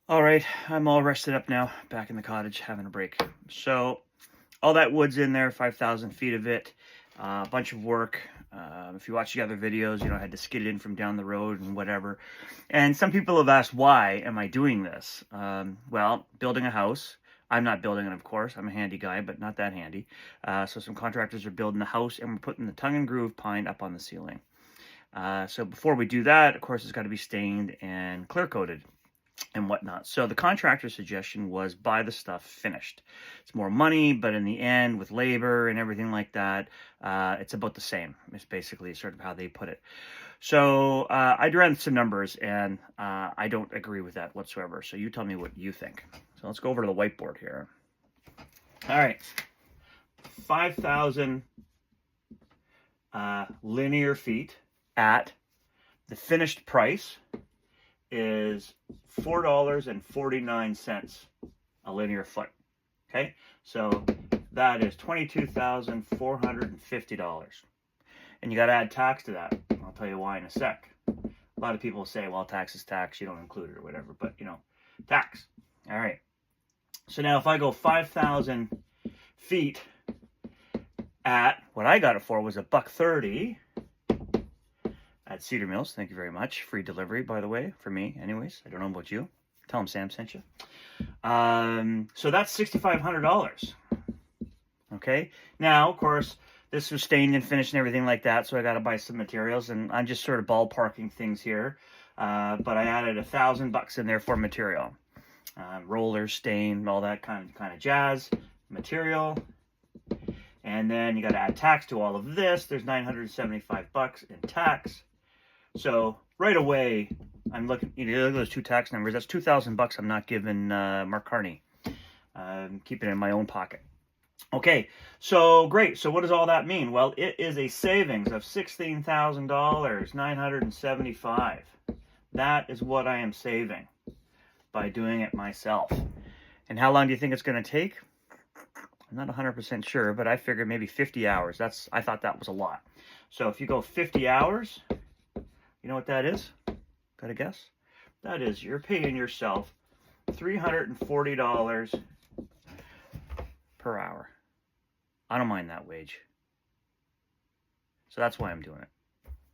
All right, I'm all rested up now, back in the cottage, having a break. So, all that wood's in there, 5,000 feet of it, a bunch of work. If you watch the other videos, I had to skid it in from down the road and whatever. And some people have asked, why am I doing this? Well, building a house. I'm not building it, of course. I'm a handy guy, but not that handy. So some contractors are building the house, and we're putting the tongue and groove pine up on the ceiling. So before we do that, of course, it's got to be stained and clear coated and whatnot. So the contractor's suggestion was buy the stuff finished. It's more money, but in the end, with labor and everything like that, it's about the same. It's basically sort of how they put it. So I ran some numbers, and I don't agree with that whatsoever. So you tell me what you think. So let's go over to the whiteboard here. All right, 5,000 linear feet at the finished price is $4.49 a linear foot. Okay, so that is $22,450. And you got to add tax to that. I'll tell you why in a sec. A lot of people say, well, tax is tax, you don't include it or whatever, but tax. All right. So now if I go 5,000 feet at what I got it for was $1.30 at Cedar Mills. Thank you very much. Free delivery, by the way, for me. Anyways, I don't know about you. Tell them Sam sent you. So that's $6,500. Okay. Now, of course, this was stained and finished and everything like that, so I got to buy some materials, and I'm just sort of ballparking things here. But I added $1,000 in there for material, rollers, stain, all that kind of jazz, material. And then you got to add tax to all of this. There's $975 in tax. So right away, I'm looking. Look at those two tax numbers. That's $2,000 I'm not giving Mark Carney. I'm keeping it in my own pocket. Okay, so great. So what does all that mean? Well, it is a savings of $16,975. That is what I am saving by doing it myself. And how long do you think it's going to take? I'm not 100% sure, but I figured maybe 50 hours. I thought that was a lot. So if you go 50 hours, you know what that is? Got a guess? That is, you're paying yourself $340 per hour. I don't mind that wage. So that's why I'm doing it.